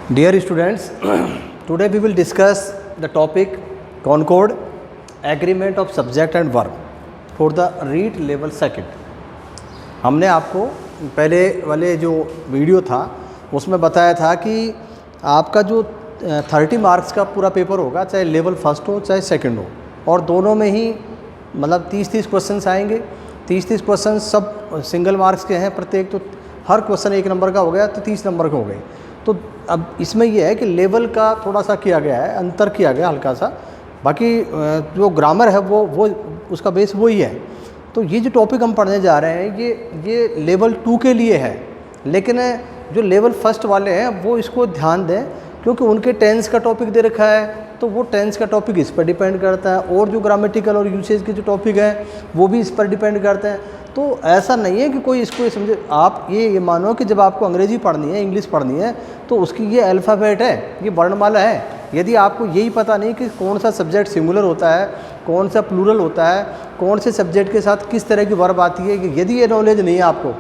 Dear students, today we will discuss the topic Concord Agreement of Subject and Verb for the Read Level Second। हमने आपको पहले वाले जो video था उसमें बताया था कि आपका जो 30 मार्क्स का पूरा पेपर होगा, चाहे लेवल फर्स्ट हो चाहे सेकंड हो, और दोनों में ही मतलब 30-30 क्वेश्चंस आएंगे। 30-30 क्वेश्चन सब सिंगल मार्क्स के हैं प्रत्येक, तो हर क्वेश्चन 1 नंबर का हो गया तो 30 नंबर के हो गए। तो अब इसमें यह है कि लेवल का थोड़ा सा किया गया है, अंतर किया गया हल्का सा, बाकी जो ग्रामर है वो उसका बेस वही है। तो ये जो टॉपिक हम पढ़ने जा रहे हैं ये लेवल 2 के लिए है, लेकिन जो लेवल फर्स्ट वाले हैं वो इसको ध्यान दें, क्योंकि उनके टेंस का टॉपिक दे रखा है, तो वो टेंस का टॉपिक इस पर डिपेंड करता है, और जो ग्रामेटिकल और यूसेज के जो टॉपिक हैं वो भी इस पर डिपेंड करते हैं। तो ऐसा नहीं है कि कोई इसको समझे। आप ये मानो कि जब आपको अंग्रेजी पढ़नी है, इंग्लिश पढ़नी है, तो उसकी ये अल्फ़ाबेट है, ये वर्णमाला है। यदि आपको यही पता नहीं कि कौन सा सब्जेक्ट सिंगुलर होता है, कौन सा प्लूरल होता है, कौन से सब्जेक्ट के साथ किस तरह की वर्ब आती है, यदि ये नॉलेज नहीं है आपको,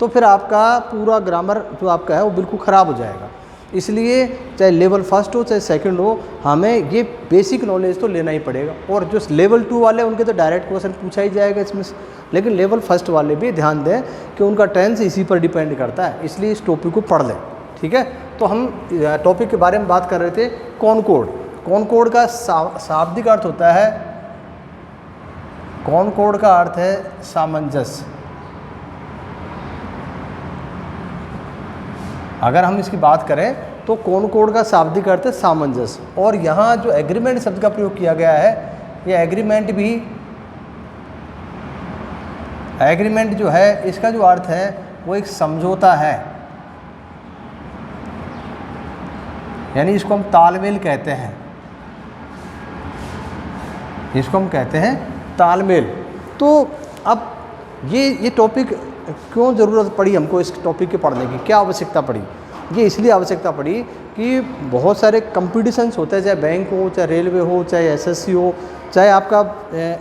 तो फिर आपका पूरा ग्रामर जो आपका है वो बिल्कुल ख़राब हो जाएगा। इसलिए चाहे लेवल फर्स्ट हो चाहे सेकंड हो, हमें ये बेसिक नॉलेज तो लेना ही पड़ेगा। और जो लेवल 2 वाले उनके तो डायरेक्ट क्वेश्चन पूछा ही जाएगा इसमें से, लेकिन लेवल फर्स्ट वाले भी ध्यान दें कि उनका टेंस इसी पर डिपेंड करता है, इसलिए इस टॉपिक को पढ़ लें। ठीक है, तो हम टॉपिक के बारे में बात कर रहे थे कॉनकॉर्ड। कॉनकॉर्ड का शाब्दिक अर्थ होता है, कॉनकॉर्ड का अर्थ है सामंजस्य। अगर हम इसकी बात करें तो कॉनकॉर्ड का शाब्दिक अर्थ है सामंजस्य, और यहाँ जो एग्रीमेंट शब्द का प्रयोग किया गया है, ये एग्रीमेंट जो है इसका जो अर्थ है वो एक समझौता है, यानी इसको हम तालमेल कहते हैं, इसको हम कहते हैं तालमेल। तो अब ये टॉपिक क्यों ज़रूरत पड़ी हमको इस टॉपिक के पढ़ने की, क्या आवश्यकता पड़ी? ये इसलिए आवश्यकता पड़ी कि बहुत सारे कंपटीशंस होते हैं, चाहे बैंक हो, चाहे रेलवे हो, चाहे एसएससी हो, चाहे आपका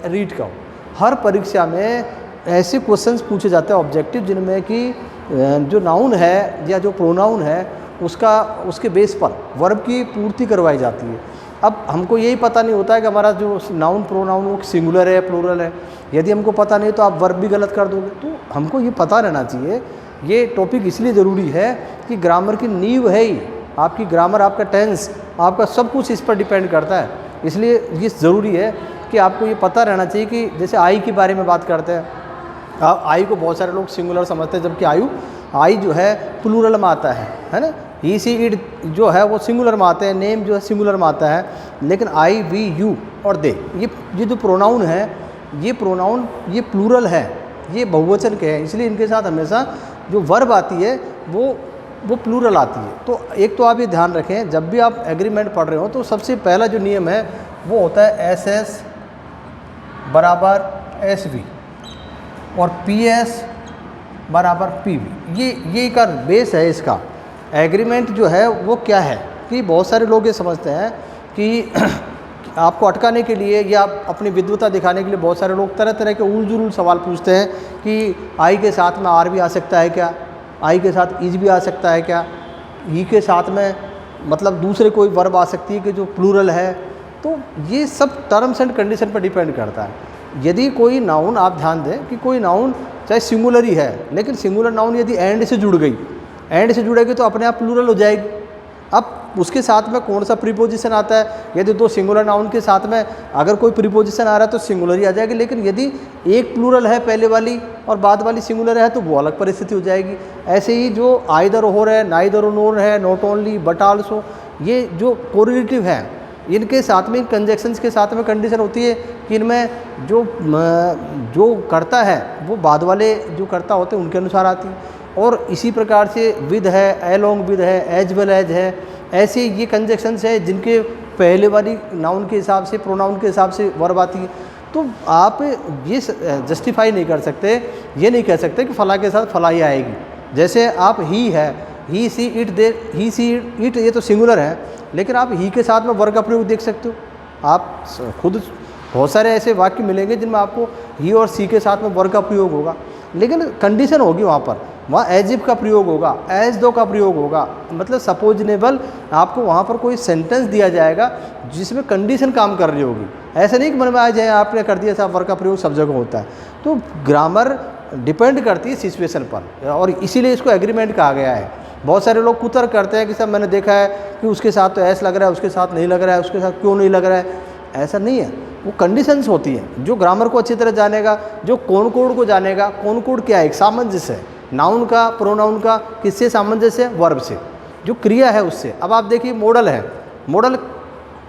रीट का हो। हर परीक्षा में ऐसे क्वेश्चंस पूछे जाते हैं ऑब्जेक्टिव, जिनमें कि जो नाउन है या जो प्रोनाउन है उसके बेस पर वर्ब की पूर्ति करवाई जाती है। अब हमको यही पता नहीं होता है कि हमारा जो नाउन प्रोनाउन वो सिंगुलर है या प्लूरल है। यदि हमको पता नहीं तो आप वर्ब भी गलत कर दोगे। तो हमको ये पता रहना चाहिए। ये टॉपिक इसलिए ज़रूरी है कि ग्रामर की नींव है ही, आपकी ग्रामर, आपका टेंस, आपका सब कुछ इस पर डिपेंड करता है। इसलिए ये ज़रूरी है कि आपको ये पता रहना चाहिए कि जैसे आई के बारे में बात करते हैं, आई को बहुत सारे लोग सिंगुलर समझते हैं, जबकि आई जो है प्लूरल में आता है ना। ही सी इट जो है वो सिंगुलर में आते हैं, नेम जो है सिंगुलर में आता है, लेकिन आई वी यू और दे ये जो प्रोनाउन है, ये प्रोनाउन ये प्लूरल है, ये बहुवचन के हैं, इसलिए इनके साथ हमेशा जो वर्ब आती है वो प्लूरल आती है। तो एक तो आप ये ध्यान रखें, जब भी आप एग्रीमेंट पढ़ रहे हो तो सबसे पहला जो नियम है वो होता है SS = SV और PS = PV। ये का बेस है इसका। एग्रीमेंट जो है वो क्या है कि बहुत सारे लोग ये समझते हैं कि आपको अटकाने के लिए या अपनी विद्वता दिखाने के लिए बहुत सारे लोग तरह तरह के उलझुल सवाल पूछते हैं कि आई के साथ में आर भी आ सकता है क्या, आई के साथ इज भी आ सकता है क्या, ई के साथ में मतलब दूसरे कोई वर्ब आ सकती है कि जो प्लूरल है। तो ये सब टर्म्स एंड कंडीशन पर डिपेंड करता है। यदि कोई नाउन, आप ध्यान दें कि कोई नाउन चाहे सिंगुलर ही है, लेकिन सिंगुलर नाउन यदि एंड से जुड़ गई, एंड से जुड़ेगी तो अपने आप प्लूरल हो जाएगी। अब उसके साथ में कौन सा प्रीपोजिशन आता है, यदि 2 सिंगुलर नाउन के साथ में अगर कोई प्रीपोजिशन आ रहा है तो सिंगुलर ही आ जाएगी, लेकिन यदि एक प्लूरल है पहले वाली और बाद वाली सिंगुलर है तो वो अलग परिस्थिति हो जाएगी। ऐसे ही जो आइदर और है, नाइदर नोर है, नॉट ओनली बट आल्सो, ये जो कोरिलेटिव है, इनके साथ में, कंजक्शंस के साथ में कंडीशन होती है कि इनमें जो करता है वो बाद वाले जो करता होते हैं उनके अनुसार आती है। और इसी प्रकार से विद है, अलोंग विद है, एज वेल एज है, ऐसे ये कंजक्शंस है जिनके पहले वाली नाउन के हिसाब से, प्रोनाउन के हिसाब से वर्ब आती है। तो आप ये जस्टिफाई नहीं कर सकते, ये नहीं कह सकते कि फ़ला के साथ फ़ला ही आएगी। जैसे आप ही है, ही see it they, he see it, ये तो सिंगुलर है, लेकिन आप ही के साथ में वर्ब का प्रयोग देख सकते हो। आप खुद बहुत सारे ऐसे वाक्य मिलेंगे जिनमें आपको ही और सी के साथ में वर्ब का प्रयोग होगा, लेकिन कंडीशन होगी वहाँ पर। वहाँ एज इफ का प्रयोग होगा, एज दो का प्रयोग होगा, मतलब सपोजनेबल आपको वहाँ पर कोई सेंटेंस दिया जाएगा जिसमें कंडीशन काम कर रही होगी। ऐसा नहीं कि मन में आ जाए आपने कर दिया साहब, वर्ब का प्रयोग सब जगह होता है। तो ग्रामर डिपेंड करती है सिचुएशन पर, और इसीलिए इसको एग्रीमेंट कहा गया है। बहुत सारे लोग कुतर करते हैं कि सब मैंने देखा है कि उसके साथ तो ऐसा लग रहा है, उसके साथ नहीं लग रहा है, उसके साथ क्यों नहीं लग रहा है। ऐसा नहीं है, वो कंडीशंस होती हैं। जो ग्रामर को अच्छी तरह जानेगा, जो कॉनकॉर्ड को जानेगा, कॉनकॉर्ड क्या है, एक सामंजस्य है, नाउन का प्रोनाउन का किससे सामंजस्य है, वर्ब से, जो क्रिया है उससे। अब आप देखिए मॉडल है, मॉडल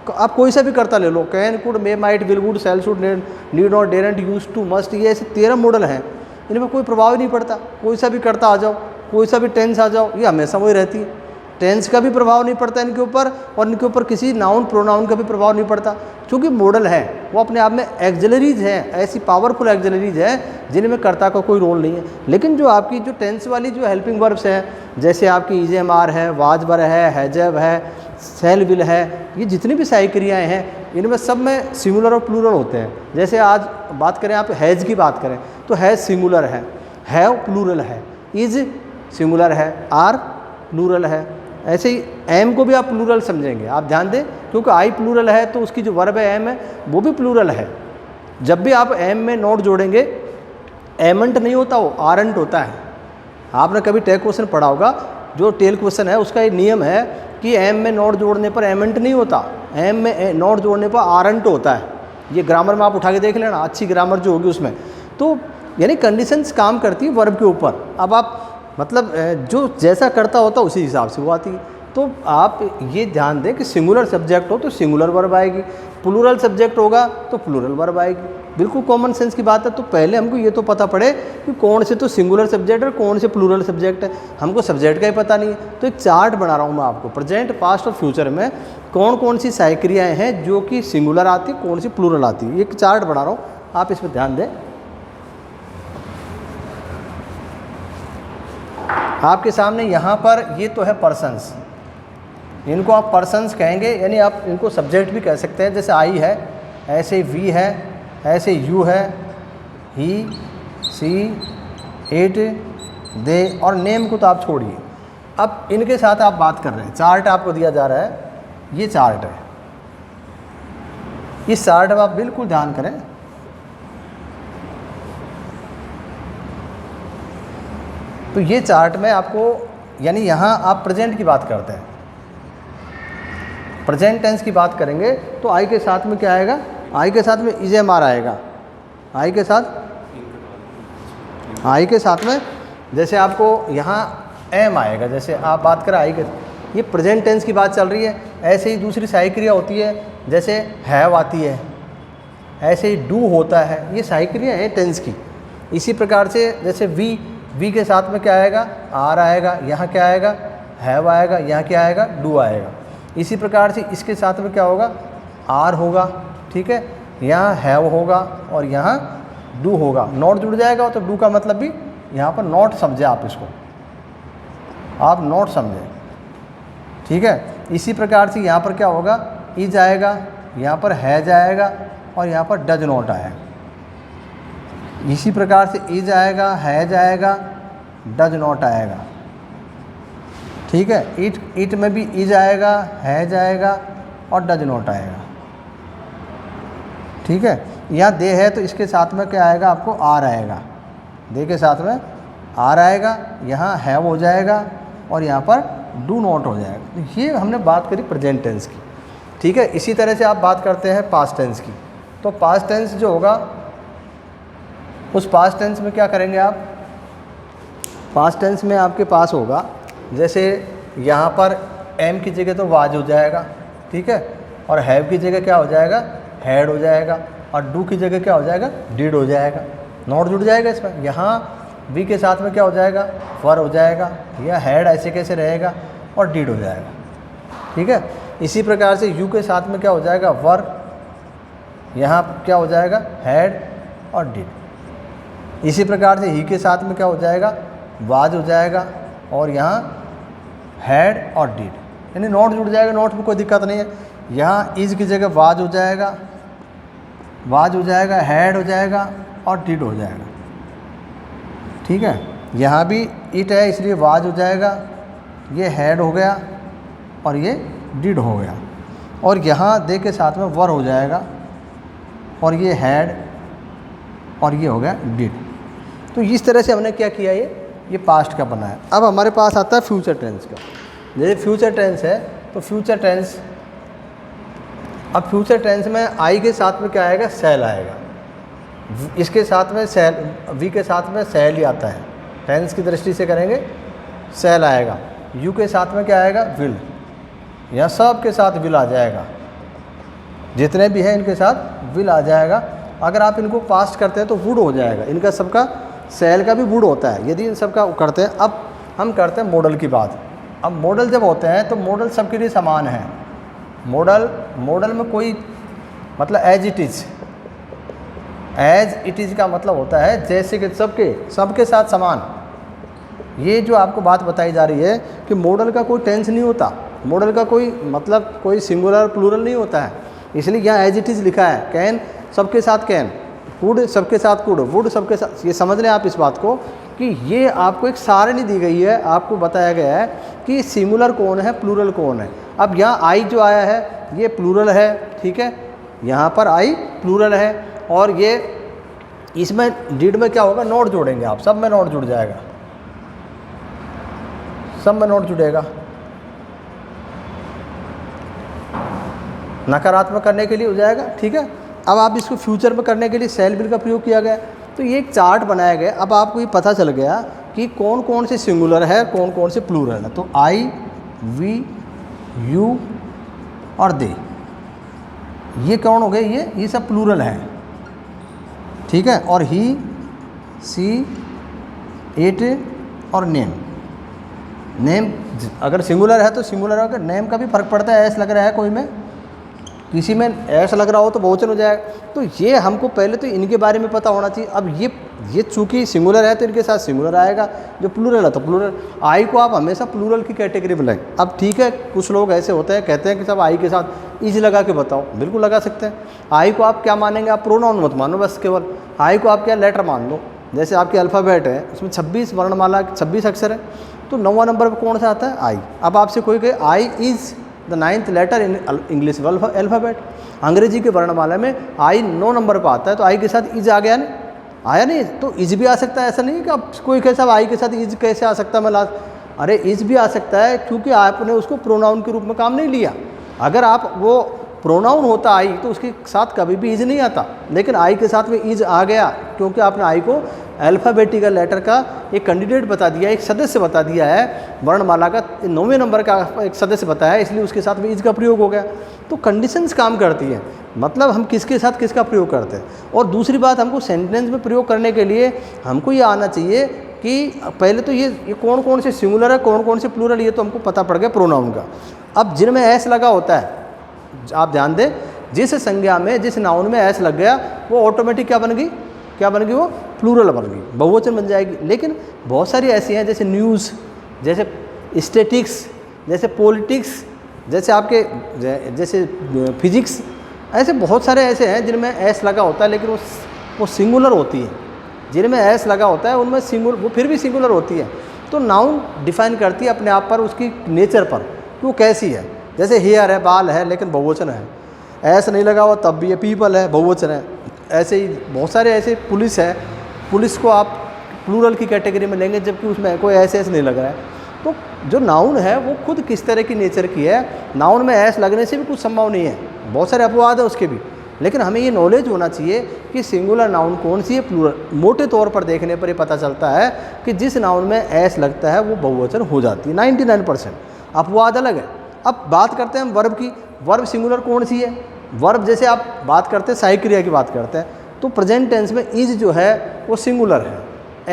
आप कोई सा भी करता ले लो, can, could, may, might, will, would, shall, should, need not, daren't, used to, must, ये ऐसे 13 मॉडल हैं। इनमें कोई प्रभाव ही नहीं पड़ता, कोई सा भी करता आ जाओ, कोई सा भी टेंस आ जाओ, ये हमेशा वही रहती है। टेंस का भी प्रभाव नहीं पड़ता इनके ऊपर, और इनके ऊपर किसी नाउन प्रोनाउन का भी प्रभाव नहीं पड़ता, क्योंकि मॉडल है वो अपने आप में एक्सिलरीज हैं, ऐसी पावरफुल एक्सिलरीज हैं जिनमें कर्ता का कोई रोल नहीं है। लेकिन जो आपकी जो टेंस वाली जो हेल्पिंग वर्ब्स हैं, जैसे आपकी इज एम आर है, वाज वर है, हैजब है, सेल विल है, ये जितनी भी सहायक क्रियाएँ हैं इनमें सब में सिंगुलर और प्लूरल होते हैं। जैसे आज बात करें, आप हैज़ की बात करें तो हैज़ सिंगुलर है, हैव प्लूरल है, इज सिंगुलर है, आर प्लूरल है। ऐसे ही एम को भी आप प्लूरल समझेंगे, आप ध्यान दें, क्योंकि आई प्लूरल है तो उसकी जो वर्ब है एम है वो भी प्लूरल है। जब भी आप एम में नोट जोड़ेंगे, एमंट नहीं होता, वो आरंट होता है। आपने कभी टेल क्वेश्चन पढ़ा होगा, जो टेल क्वेश्चन है उसका एक नियम है कि एम में नोट जोड़ने पर एमंट नहीं होता, एम में नोट जोड़ने पर आरंट होता है। ये ग्रामर में आप उठा के देख लेना, अच्छी ग्रामर जो होगी उसमें। तो यानी कंडीशंस काम करती है वर्ब के ऊपर। अब आप मतलब जो जैसा करता होता उसी हिसाब से वो आती है। तो आप ये ध्यान दें कि सिंगुलर सब्जेक्ट हो तो सिंगुलर वर्ब आएगी, प्लूरल सब्जेक्ट होगा तो प्लूरल वर्ब आएगी। बिल्कुल कॉमन सेंस की बात है। तो पहले हमको ये तो पता पड़े कि कौन से तो सिंगुलर सब्जेक्ट है, कौन से प्लूरल सब्जेक्ट है। हमको सब्जेक्ट का ही पता नहीं है। तो एक चार्ट बना रहा हूँ मैं आपको, प्रेजेंट, पास्ट और फ्यूचर में कौन कौन सी सहायक क्रियाएँ हैं जो कि सिंगुलर आती, कौन सी प्लूरल आती है। एक चार्ट बना रहा हूँ, आप इस पर ध्यान दें। आपके सामने यहाँ पर ये तो है पर्सन्स, इनको आप पर्सन्स कहेंगे, यानी आप इनको सब्जेक्ट भी कह सकते हैं। जैसे आई है, ऐसे वी है, ऐसे यू है, ही, सी, इट, दे, और नेम को तो आप छोड़िए। अब इनके साथ आप बात कर रहे हैं, चार्ट आपको दिया जा रहा है, ये चार्ट है। इस चार्ट में आप बिल्कुल ध्यान करें। तो ये चार्ट में आपको, यानी यहाँ आप प्रेजेंट की बात करते हैं, प्रेजेंट टेंस की बात करेंगे तो आई के साथ में क्या आएगा, आई के साथ में इज एम आर आएगा। आई के साथ में जैसे आपको यहाँ एम आएगा। जैसे आप बात करें आई के, ये प्रेजेंट टेंस की बात चल रही है। ऐसे ही दूसरी सहायक क्रिया होती है, जैसे हैव आती है, ऐसे ही डू होता है, ये सहायक क्रिया है टेंस की। इसी प्रकार से जैसे वी के साथ में क्या आएगा, आर आएगा, यहाँ क्या आएगा, हैव आएगा, यहाँ क्या आएगा, डू आएगा। इसी प्रकार से इसके साथ में क्या होगा, आर होगा, ठीक है, यहाँ हैव होगा और यहाँ डू होगा। नॉट जुड़ जाएगा तो डू का मतलब भी यहाँ पर नॉट समझे, आप इसको आप नॉट समझें, ठीक है। इसी प्रकार से यहाँ पर क्या होगा, इज आएगा, यहाँ पर हैज आएगा और यहाँ पर डज नॉट आएगा। इसी प्रकार से इज आएगा, हैज आएगा, डज नॉट आएगा, ठीक है। इट में भी इज आएगा, हैज आएगा और डज नॉट आएगा, ठीक है। यहाँ दे है तो इसके साथ में क्या आएगा, आपको आर आएगा, दे के साथ में आर आएगा, यहाँ हैव हो जाएगा और यहाँ पर डू नॉट हो जाएगा। ये हमने बात करी प्रेजेंट टेंस की, ठीक है। इसी तरह से आप बात करते हैं पास्ट टेंस की। तो पास्ट टेंस जो होगा, उस पास्ट टेंस में क्या करेंगे आप, पास्ट टेंस में आपके पास होगा, जैसे यहाँ पर एम की जगह तो वाज हो जाएगा, ठीक है, और हैव की जगह क्या हो जाएगा, हैड हो जाएगा, और डू की जगह क्या हो जाएगा, डिड हो जाएगा। नॉट जुड़ जाएगा इसमें। यहाँ वी के साथ में क्या हो जाएगा, वर हो जाएगा, या हैड ऐसे कैसे रहेगा और डिड हो जाएगा, ठीक है। इसी प्रकार से यू के साथ में क्या हो जाएगा, वर, यहाँ क्या हो जाएगा, हैड और डिड। इसी प्रकार से ही के साथ में क्या हो जाएगा, वाज हो जाएगा और यहाँ हैड और डिड, यानी नॉट जुड़ जाएगा। नॉट में कोई दिक्कत नहीं है। यहाँ इज की जगह वाज हो जाएगा, हैड हो जाएगा और डिड हो जाएगा, ठीक है। यहाँ भी इट है इसलिए वाज हो जाएगा, ये हैड हो गया और ये डिड हो गया, और यहाँ दे के साथ में वर हो जाएगा और ये हैड और ये हो गया डिड। तो इस तरह से हमने क्या किया, ये पास्ट का बनाया। अब हमारे पास आता है फ्यूचर टेंस का। जैसे फ्यूचर टेंस है तो फ्यूचर टेंस, अब फ्यूचर टेंस में आई के साथ में क्या आएगा, सेल आएगा, इसके साथ में सेल, वी के साथ में सेल ही आता है, टेंस की दृष्टि से करेंगे सेल आएगा, यू के साथ में क्या आएगा, विल, यहाँ सब के साथ विल आ जाएगा, जितने भी हैं इनके साथ विल आ जाएगा। अगर आप इनको पास्ट करते हैं तो वुड हो जाएगा, इनका सबका सेल का भी वुड होता है यदि इन सबका करते हैं। अब हम करते हैं मॉडल की बात। अब मॉडल जब होते हैं तो मॉडल सबके लिए समान है। मॉडल में कोई मतलब एज इट इज़ का मतलब होता है जैसे कि सबके साथ समान। ये जो आपको बात बताई जा रही है कि मॉडल का कोई टेंस नहीं होता, मॉडल का कोई मतलब कोई सिंगुलर प्लूरल नहीं होता है, इसलिए यहाँ एज इट इज़ लिखा है। कैन सबके साथ कैन, कुड सबके साथ कुड, वुड सबके साथ। ये समझ लें आप इस बात को कि ये आपको एक सारणी दी गई है, आपको बताया गया है कि सिंगुलर कौन है, प्लूरल कौन है। अब यहाँ आई जो आया है ये प्लूरल है, ठीक है, यहाँ पर आई प्लूरल है, और ये इसमें डिड में क्या होगा, नोट जोड़ेंगे आप, सब में नोट जुड़ जाएगा, सब में नोट जुड़ेगा। नकारात्मक करने के लिए हो जाएगा, ठीक है। अब आप इसको फ्यूचर में करने के लिए सेल विल का प्रयोग किया गया, तो ये एक चार्ट बनाया गया। अब आपको ये पता चल गया कि कौन कौन से सिंगुलर है, कौन कौन से प्लूरल है। तो आई, वी, यू और दे, ये कौन हो गए, ये सब प्लूरल हैं, ठीक है। और ही, सी, इट और नेम अगर सिंगुलर है तो सिंगुलर है, अगर नेम का भी फर्क पड़ता है, एस लग रहा है कोई में, किसी में ऐसा लग रहा हो तो बहुवचन हो जाएगा। तो ये हमको पहले तो इनके बारे में पता होना चाहिए। अब ये चूँकि सिंगुलर है तो इनके साथ सिंगुलर आएगा, जो प्लूरल है तो प्लूरल। आई को आप हमेशा प्लूरल की कैटेगरी में लाएं। अब ठीक है, कुछ लोग ऐसे होते हैं कहते हैं कि सब आई के साथ इज लगा के बताओ, बिल्कुल लगा सकते हैं। आई को आप क्या मानेंगे, आप प्रोनाउन मत मानो, बस केवल आई को आप क्या लेटर मान लो। जैसे आपके अल्फ़ाबेट है उसमें 26 वर्णमाला 26 अक्षर है, तो 9वां नंबर पर कौन सा आता है, आई। अब आपसे कोई कहे I is the 9th letter in English alphabet, अंग्रेजी के वर्णमाला में आई 9 नंबर पर आता है, तो आई के साथ इज आ गया नहीं, आया नहीं। तो इज भी आ सकता है, ऐसा नहीं कि आप कोई कैसा आई के साथ इज कैसे आ सकता है, मैं अरे इज भी आ सकता है, क्योंकि आपने उसको प्रोनाउन के रूप में काम नहीं लिया। अगर आप वो प्रोनाउन होता आई तो उसके साथ कभी भी इज नहीं आता, लेकिन आई के साथ में इज आ गया क्योंकि आपने आई को अल्फ़ाबेटिकल लेटर का एक कैंडिडेट बता दिया, एक सदस्य बता दिया है, वर्णमाला का 9वें नंबर का एक सदस्य बताया है, इसलिए उसके साथ में इज का प्रयोग हो गया। तो कंडीशंस काम करती हैं, मतलब हम किसके साथ किसका प्रयोग करते हैं। और दूसरी बात, हमको सेंटेंस में प्रयोग करने के लिए हमको ये आना चाहिए कि पहले तो ये कौन कौन से सिंगुलर है, कौन कौन से प्लूरल, ये तो हमको पता पड़ गया प्रोनाउन का। अब जिनमें एस लगा होता है, आप ध्यान दें, जिस संज्ञा में जिस नाउन में एस लग गया वो ऑटोमेटिक क्या बन गई, वो प्लूरल बन गई, बहुवचन बन जाएगी। लेकिन बहुत सारी ऐसी हैं, जैसे न्यूज़, जैसे स्टैटिक्स, जैसे पॉलिटिक्स, जैसे आपके जैसे फिजिक्स, ऐसे बहुत सारे ऐसे हैं जिनमें एस लगा होता है लेकिन वो सिंगुलर होती है। जिनमें एस लगा होता है उनमें वो फिर भी सिंगुलर होती है। तो नाउन डिफाइन करती है अपने आप पर, उसकी नेचर पर कि वो कैसी है। जैसे हेयर है, बाल है, लेकिन बहुवचन है, एस नहीं लगा हुआ तब भी ये पीपल है, बहुवचन है। ऐसे ही बहुत सारे ऐसे, पुलिस है, पुलिस को आप प्लूरल की कैटेगरी में लेंगे जबकि उसमें कोई एस नहीं लग रहा है। तो जो नाउन है वो खुद किस तरह की नेचर की है, नाउन में एस लगने से भी कुछ संभव नहीं है, बहुत सारे अपवाद है उसके भी। लेकिन हमें ये नॉलेज होना चाहिए कि सिंगुलर नाउन कौन सी है, प्लूरल। मोटे तौर पर देखने पर ये पता चलता है कि जिस नाउन में एस लगता है वो बहुवचन हो जाती है 99%, अपवाद अलग है। अब बात करते हैं हम वर्ब की। वर्ब सिंगुलर कौन सी है, वर्ब जैसे आप बात करते हैं सहायक क्रिया की बात करते हैं तो प्रेजेंट टेंस में इज जो है वो सिंगुलर है,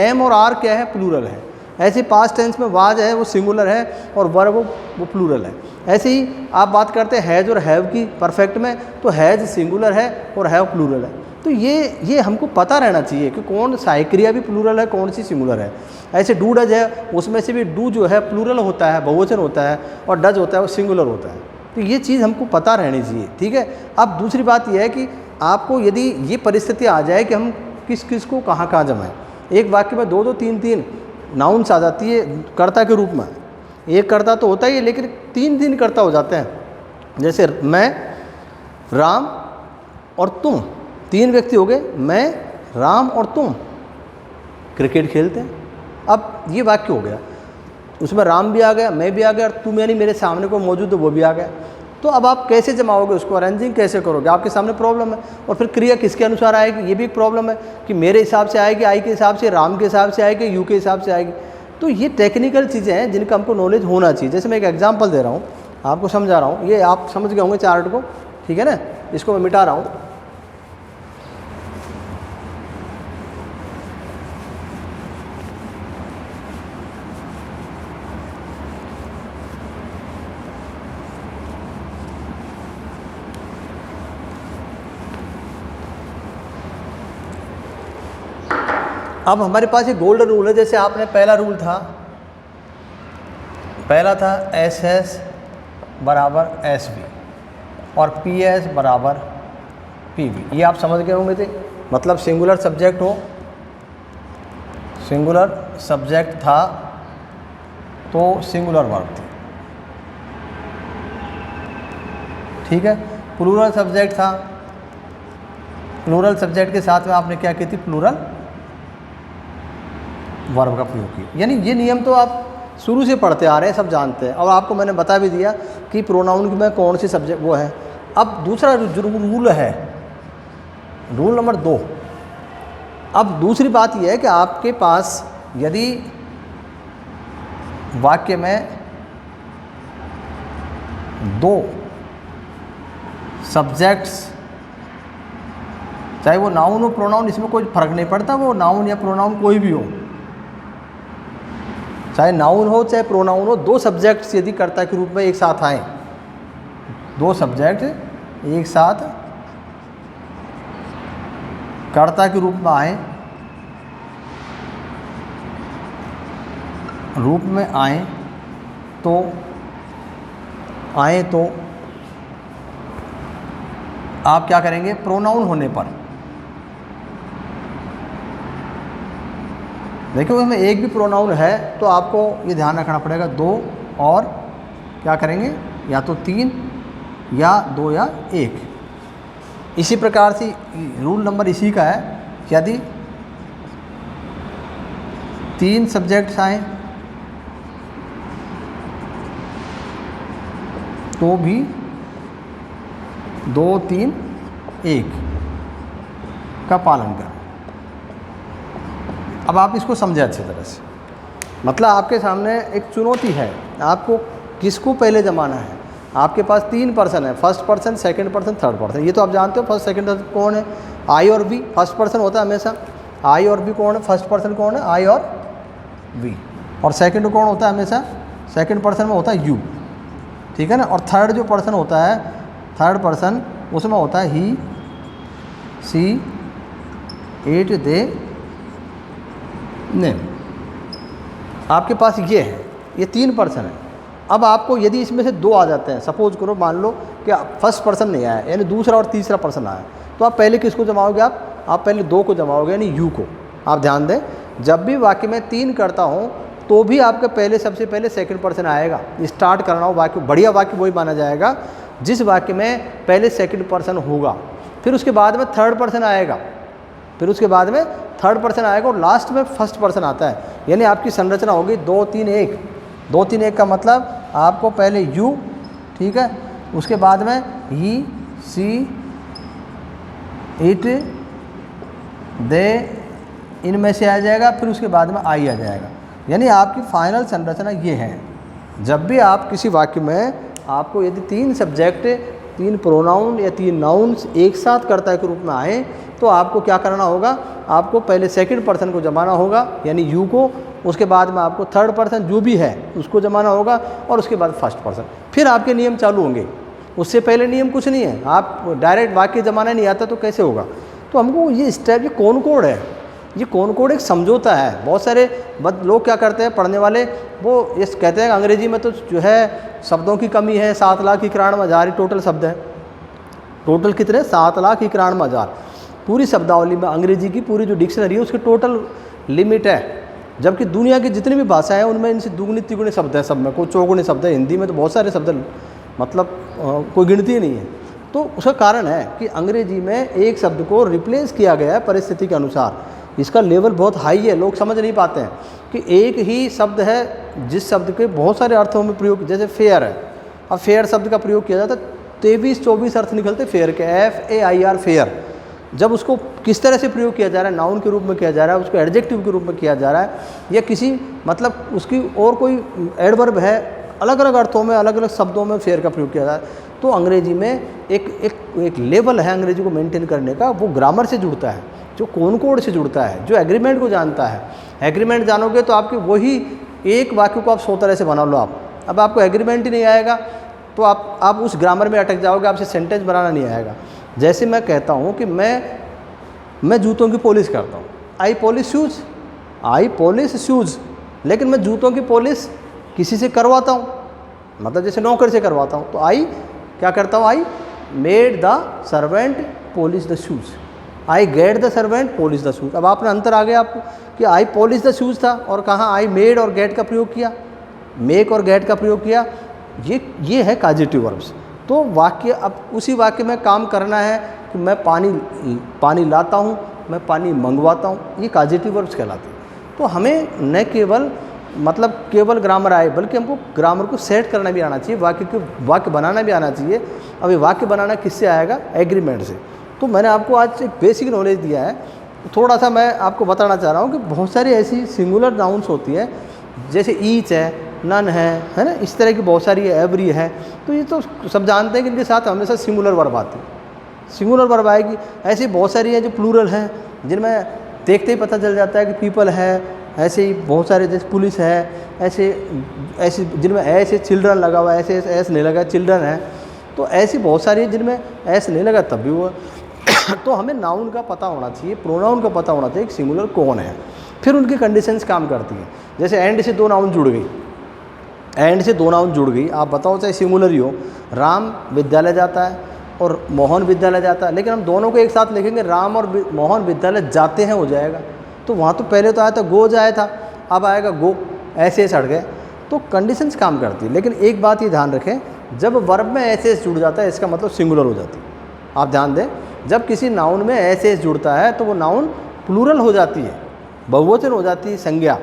एम और आर क्या है, प्लूरल है। ऐसे पास्ट टेंस में वाज है वो सिंगुलर है और वर्ब वो प्लूरल है। ऐसे ही आप बात करते हैं हैज़ और हैव की परफेक्ट में, तो हैज़ सिंगुलर है और हैव प्लूरल है। तो ये हमको पता रहना चाहिए कि कौन सहायक क्रिया भी प्लूरल है, कौन सी सिंगुलर है। ऐसे डू डज है, उसमें से भी डू जो है प्लूरल होता है, बहुवचन होता है, और डज होता है वो सिंगुलर होता है। तो ये चीज़ हमको पता रहनी चाहिए, ठीक है। अब दूसरी बात यह है कि आपको यदि ये परिस्थिति आ जाए कि हम किस किस को कहाँ जमाएं, एक वाक्य में 2-2 3-3 नाउन्स आ जाती है कर्ता के रूप में। एक कर्ता तो होता ही है लेकिन 3 कर्ता हो जाते हैं। जैसे मैं, राम और तुम, 3 व्यक्ति हो गए, मैं, राम और तुम क्रिकेट खेलते हैं। अब ये वाक्य हो गया, उसमें राम भी आ गया, मैं भी आ गया, और तुम यानी मेरे सामने को मौजूद है वो भी आ गया। तो अब आप कैसे जमाओगे उसको, अरेंजिंग कैसे करोगे, आपके सामने प्रॉब्लम है। और फिर क्रिया किसके अनुसार आएगी, ये भी एक प्रॉब्लम है कि मेरे हिसाब से आएगी, आई के हिसाब से, राम के हिसाब से आएगी, यू के हिसाब से आएगी। तो ये टेक्निकल चीज़ें हैं जिनका हमको नॉलेज होना चाहिए। जैसे मैं एक एग्जांपल दे रहा हूँ, आपको समझा रहा हूँ, ये आप समझ गए होंगे चार्ट को, ठीक है ना। इसको मैं मिटा रहा हूँ। अब हमारे पास ये गोल्डन रूल है। जैसे आपने पहला रूल था, पहला था एस एस बराबर एस वी और पी एस बराबर पी वी। ये आप समझ गए होंगे थे। मतलब सिंगुलर सब्जेक्ट हो, सिंगुलर सब्जेक्ट था तो सिंगुलर वर्ब थी, ठीक है। प्लूरल सब्जेक्ट था, प्लूरल सब्जेक्ट के साथ में आपने क्या की थी, प्लूरल वर्ब का प्रयोग किया। यानी ये नियम तो आप शुरू से पढ़ते आ रहे हैं, सब जानते हैं, और आपको मैंने बता भी दिया कि प्रोनाउन में कौन सी सब्जेक्ट वो है। अब दूसरा जो रूल है, रूल नंबर 2। अब दूसरी बात यह है कि आपके पास यदि वाक्य में 2 सब्जेक्ट्स, चाहे वो नाउन हो प्रोनाउन, इसमें कोई फर्क नहीं पड़ता, वो नाउन या प्रोनाउन कोई भी हो, चाहे नाउन हो चाहे प्रोनाउन हो, 2 सब्जेक्ट्स यदि कर्ता के रूप में एक साथ आए, 2 सब्जेक्ट एक साथ कर्ता के रूप में आए, तो आप क्या करेंगे, प्रोनाउन होने पर, देखो इसमें एक भी प्रोनाउन है तो आपको ये ध्यान रखना पड़ेगा, 2 और क्या करेंगे, या तो 3 या 2 या 1। इसी प्रकार से रूल नंबर इसी का है, यदि 3 सब्जेक्ट्स आए तो भी 2, 3, 1 का पालन करें। अब आप इसको समझें अच्छी तरह से। मतलब आपके सामने एक चुनौती है, आपको किसको पहले जमाना है। आपके पास 3 पर्सन है, first person, second person, third person. ये तो आप जानते हो फर्स्ट सेकंड कौन है, आई और बी। फर्स्ट पर्सन होता है हमेशा आई और बी कौन है, फर्स्ट पर्सन कौन है, आई और बी। और सेकंड कौन होता है हमेशा, सेकंड पर्सन में होता है यू, ठीक है ना। और थर्ड जो पर्सन होता है, थर्ड पर्सन, उसमें होता है ही, सी, इट, दे, नेम। आपके पास ये है, ये 3 पर्सन है। अब आपको यदि इसमें से 2 आ जाते हैं, सपोज करो मान लो कि फर्स्ट पर्सन नहीं आया, यानी दूसरा और तीसरा पर्सन आया, तो आप पहले किसको जमाओगे, आप पहले 2 को जमाओगे, यानी यू को। आप ध्यान दें, जब भी वाक्य में 3 करता हूँ तो भी आपका पहले सबसे पहले सेकंड पर्सन आएगा। स्टार्ट करना हो वाक्य, बढ़िया वाक्य वही माना जाएगा जिस वाक्य में पहले सेकंड पर्सन होगा, फिर उसके बाद में थर्ड पर्सन आएगा, फिर उसके बाद में थर्ड पर्सन आएगा, और लास्ट में फर्स्ट पर्सन आता है। यानी आपकी संरचना होगी 2, 3, 1। 2, 3, 1 का मतलब आपको पहले यू, ठीक है, उसके बाद में ही, सी, इट, दे, इनमें से आ जाएगा, फिर उसके बाद में आई आ जाएगा। यानी आपकी फाइनल संरचना ये है। जब भी आप किसी वाक्य में आपको यदि 3 सब्जेक्ट, 3 प्रोनाउन या 3 नाउन्स एक साथ कर्ता के रूप में आए, तो आपको क्या करना होगा, आपको पहले सेकंड पर्सन को जमाना होगा, यानी यू को, उसके बाद में आपको थर्ड पर्सन जो भी है उसको जमाना होगा, और उसके बाद फर्स्ट पर्सन। फिर आपके नियम चालू होंगे। उससे पहले नियम कुछ नहीं है, आप डायरेक्ट वाक्य जमाना नहीं आता तो कैसे होगा। तो हमको ये स्टेप, ये कॉनकॉर्ड है, ये कॉनकॉर्ड एक समझौता है। बहुत सारे लोग क्या करते हैं, पढ़ने वाले, वो ये कहते हैं अंग्रेजी में तो जो है शब्दों की कमी है, 7,91,000 टोटल शब्द है। टोटल कितने, 7,91,000 पूरी शब्दावली में अंग्रेजी की पूरी जो डिक्शनरी है उसकी टोटल लिमिट है। जबकि दुनिया की जितनी भी भाषाएं हैं उनमें इनसे दुगुनी तिगुने शब्द हैं, सब में कोई चौगुने शब्द है। हिंदी में तो बहुत सारे शब्द मतलब कोई गिनती ही नहीं है। तो उसका कारण है कि अंग्रेजी में एक शब्द को रिप्लेस किया गया है परिस्थिति के अनुसार। इसका लेवल बहुत हाई है, लोग समझ नहीं पाते हैं कि एक ही शब्द है जिस शब्द के बहुत सारे अर्थों में प्रयोग, जैसे फेयर है, अब फेयर शब्द का प्रयोग किया जाता है 23-24 अर्थ निकलते फेयर के, FAIR फेयर। जब उसको किस तरह से प्रयोग किया जा रहा है, नाउन के रूप में किया जा रहा है, उसको एडजेक्टिव के रूप में किया जा रहा है, या किसी मतलब उसकी और कोई एडवर्ब है, अलग अलग अर्थों में अलग अलग शब्दों में फेयर का प्रयोग किया जा रहा है। तो अंग्रेजी में एक लेवल है अंग्रेजी को मेंटेन करने का, वो ग्रामर से जुड़ता है, जो कॉनकॉर्ड से जुड़ता है, जो एग्रीमेंट को जानता है। एग्रीमेंट जानोगे तो आपके वही एक वाक्य को आप 100 तरह से बना लो आप। अब आपको एग्रीमेंट ही नहीं आएगा तो आप उस ग्रामर में अटक जाओगे, आपसे सेंटेंस बनाना नहीं आएगा। जैसे मैं कहता हूँ कि मैं जूतों की पॉलिश करता हूँ, आई पॉलिश शूज़, लेकिन मैं जूतों की पॉलिश किसी से करवाता हूँ, मतलब जैसे नौकर से करवाता हूँ, तो आई क्या करता हूँ, I made the servant polish the shoes, I get the servant polish the shoes. अब आपने अंतर आ गया आपको कि आई पॉलिश द शूज़ था और कहाँ आई मेड और गेट का प्रयोग किया, मेक और गेट का प्रयोग किया। ये है कॉजेटिव वर्ब्स। तो वाक्य, अब उसी वाक्य में काम करना है कि मैं पानी लाता हूँ, मैं पानी मंगवाता हूँ, ये कॉजेटिव वर्ब्स कहलाते हैं। तो हमें न केवल ग्रामर आए, बल्कि हमको ग्रामर को सेट करना भी आना चाहिए, वाक्य बनाना भी आना चाहिए। अब ये वाक्य बनाना किससे आएगा, एग्रीमेंट से। तो मैंने आपको आज एक बेसिक नॉलेज दिया है, थोड़ा सा मैं आपको बताना चाह रहा हूँ कि बहुत सारी ऐसी सिंगुलर नाउन्स होती है, जैसे ईच है, नन है ना, इस तरह की बहुत सारी है, एवरी है। तो ये तो सब जानते हैं कि इनके साथ हमेशा सिंगुलर वर्ब आती है, सिंगुलर वर्ब आएगी। ऐसी बहुत सारी है जो प्लूरल हैं, जिनमें देखते ही पता चल जाता है कि पीपल है। ऐसे ही बहुत सारे जैसे पुलिस है, ऐसे जिनमें ऐसे चिल्ड्रन लगा हुआ है, ऐसे ऐस नहीं लगा, चिल्ड्रन है। तो ऐसी बहुत सारी है जिनमें ऐस नहीं लगा तब भी हुआ। तो हमें नाउन का पता होना चाहिए, प्रोनाउन का पता होना चाहिए कि सिंगुलर कौन है, फिर उनकी कंडीशंस काम करती हैं। जैसे एंड से 2 नाउन जुड़ गई, एंड से 2 नाउन जुड़ गई, आप बताओ चाहे सिंगुलर ही हो, राम विद्यालय जाता है और मोहन विद्यालय जाता है, लेकिन हम दोनों को एक साथ लिखेंगे राम और मोहन विद्यालय जाते हैं हो जाएगा। तो वहाँ तो पहले तो आया था गो जाया था, अब आएगा गो, ऐसे सड़ गए। तो कंडीशंस काम करती है। लेकिन एक बात ये ध्यान रखें, जब वर्ब में ऐसे जुड़ जाता है इसका मतलब सिंगुलर हो जाती है। आप ध्यान दें, जब किसी नाउन में ऐसे जुड़ता है तो वो नाउन प्लूरल हो जाती है, बहुवचन हो जाती है, संज्ञा।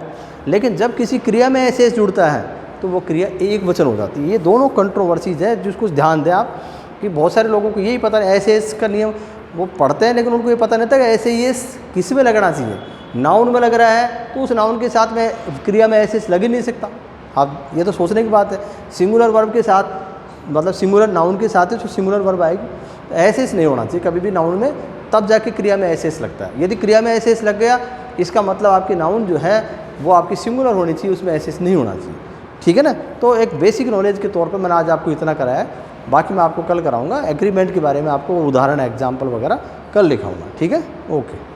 लेकिन जब किसी क्रिया में ऐसे जुड़ता है तो वो क्रिया एक वचन हो जाती है। ये दोनों कंट्रोवर्सीज है, जिसको ध्यान दें आप, कि बहुत सारे लोगों को यही पता है ऐसे का नियम वो पढ़ते हैं, लेकिन उनको ये पता नहीं था कि ऐसे ये किस में लगना चाहिए। नाउन में लग रहा है तो उस नाउन के साथ में क्रिया में ऐसे लग ही नहीं सकता। आप ये तो सोचने की बात है, सिंगुलर वर्ब के साथ, मतलब सिंगुलर नाउन के साथ है तो सिंगुलर वर्ब आएगी। तो ऐसे नहीं होना चाहिए कभी भी नाउन में, तब जाके क्रिया में ऐसे लगता है। यदि क्रिया में ऐसे लग गया, इसका मतलब आपकी नाउन जो है वो आपकी सिंगुलर होनी चाहिए, उसमें ऐसे नहीं होना चाहिए। ठीक है ना। तो एक बेसिक नॉलेज के तौर पर मैंने आज आपको इतना कराया है, बाकी मैं आपको कल कराऊंगा। एग्रीमेंट के बारे में आपको उदाहरण एग्जाम्पल वगैरह कल लिखाऊंगा। ठीक है, ओके।